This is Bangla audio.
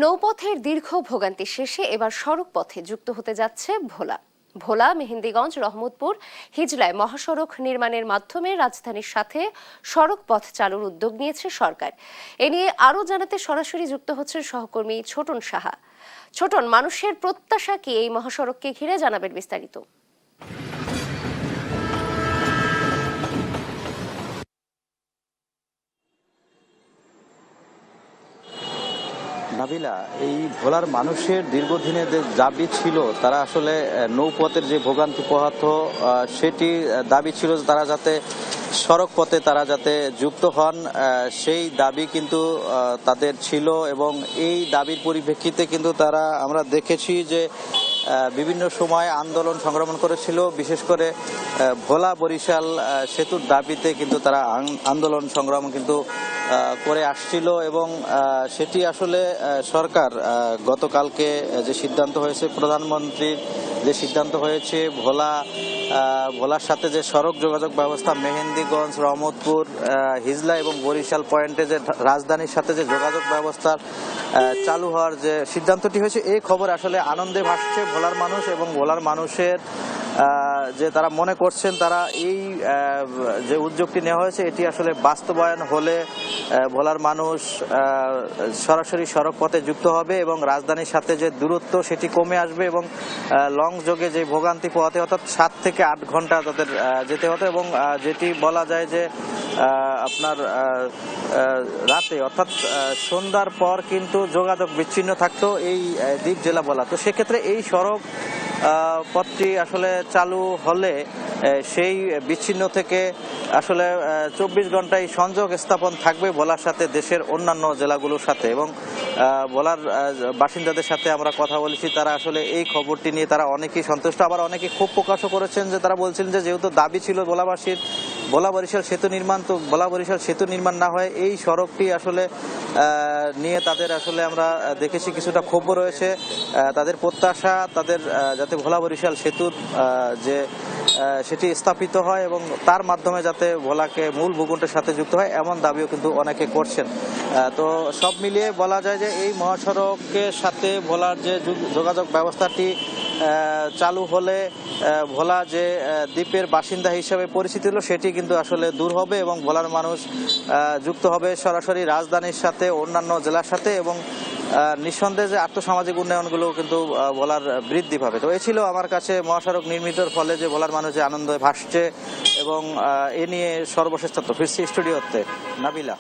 নৌপথের দীর্ঘ ভোগান্তি শেষে এবার সড়ক পথে যুক্ত হতে যাচ্ছে ভোলা। ভোলা, মেহেন্দিগঞ্জ, রহমতপুর, হিজলায় মহাসড়ক নির্মাণের মাধ্যমে রাজধানীর সাথে সড়ক পথ চালুর উদ্যোগ নিয়েছে সরকার। এ নিয়ে আরও জানাতে সরাসরি যুক্ত হচ্ছেন সহকর্মী ছোটন সাহা। ছোটন, মানুষের প্রত্যাশা কি এই মহাসড়ককে ঘিরে? জানাবেন বিস্তারিত। নাবিলা, এই ভোলার মানুষের দীর্ঘদিনের যে দাবি ছিল, তারা আসলে নৌপথের যে ভোগান্তি পোহাত সেটি দাবি ছিল তারা যাতে সড়ক পথে তারা যাতে যুক্ত হন, সেই দাবি কিন্তু তাদের ছিল। এবং এই দাবির পরিপ্রেক্ষিতে কিন্তু তারা, আমরা দেখেছি যে বিভিন্ন সময় আন্দোলন সংগ্রাম করেছিল, বিশেষ করে ভোলা বরিশাল সেতুর দাবিতে কিন্তু তারা আন্দোলন সংগ্রাম কিন্তু করে আসছিল। এবং সেটি আসলে সরকার গতকালকে যে সিদ্ধান্ত হয়েছে, প্রধানমন্ত্রীর যে সিদ্ধান্ত হয়েছে, ভোলার সাথে যে সড়ক যোগাযোগ ব্যবস্থা মেহেন্দিগঞ্জ, রহমতপুর, হিজলা এবং বরিশাল পয়েন্টে যে রাজধানীর সাথে যে যোগাযোগ ব্যবস্থা চালু হওয়ার যে সিদ্ধান্তটি হয়েছে, এই খবর আসলে আনন্দে ভাসছে ভোলার মানুষ। এবং ভোলার মানুষের যে তারা মনে করছেন, তারা এই যে উদ্যোগটি নেওয়া হয়েছে এটি আসলে বাস্তবায়ন হলে ভোলার মানুষ সরাসরি সড়ক পথে যুক্ত হবে এবং রাজধানীর সাথে যে দূরত্ব সেটি কমে আসবে। এবং লং যোগে যে ভোগান্তি পোহাতে, অর্থাৎ 7 থেকে 8 ঘন্টা তাদের যেতে হতো। এবং যেটি বলা যায় যে আপনার রাতে, অর্থাৎ সন্ধ্যার পর কিন্তু যোগাযোগ বিচ্ছিন্ন থাকতো এই দ্বীপ জেলা বলা। তো সেক্ষেত্রে এই সড়ক পথটি আসলে চালু হলে সেই বিচ্ছিন্ন থেকে আসলে 24 ঘন্টায় সংযোগ স্থাপন থাকবে ভোলার সাথে দেশের অন্যান্য জেলাগুলোর সাথে। এবং ভোলার বাসিন্দাদের সাথে আমরা কথা বলেছি, তারা আসলে এই খবরটি নিয়ে তারা অনেকেই সন্তুষ্ট, আবার অনেকে ক্ষোভ প্রকাশও করেছেন। যে তারা বলছিলেন যে যেহেতু দাবি ছিল ভোলাবাসীর ভোলা বরিশাল সেতু নির্মাণ, তো ভোলা বরিশাল সেতু নির্মাণ না হয় এই সড়কটি আসলে নিয়ে তাদের আসলে আমরা দেখেছি কিছুটা ক্ষোভ রয়েছে। তাদের প্রত্যাশা তাদের যাতে ভোলা বরিশাল সেতুর যে সেটি স্থাপিত হয় এবং তার মাধ্যমে যাতে ভোলাকে মূল ভূখণ্ডের সাথে যুক্ত হয়, এমন দাবিও কিন্তু অনেকে করছেন। তো সব মিলিয়ে বলা যায় যে এই মহাসড়কের সাথে ভোলার যে যোগাযোগ ব্যবস্থাটি চালু হলে ভোলা যে দ্বীপের বাসিন্দা হিসেবে পরিচিত হলো সেটি কিন্তু আসলে দূর হবে এবং ভোলার মানুষ যুক্ত হবে সরাসরি রাজধানীর সাথে, অন্যান্য জেলার সাথে। এবং নিঃসন্দেহে যে আর্থসামাজিক উন্নয়নগুলো কিন্তু ভোলার বৃদ্ধি পাবে। তো এই ছিল আমার কাছে মহাসড়ক নির্মিতর ফলে যে ভোলার মানুষ যে আনন্দে ভাসছে। এবং এ নিয়ে সর্বশেষ তথ্য ফিরছি স্টুডিওতে। নাবিলা।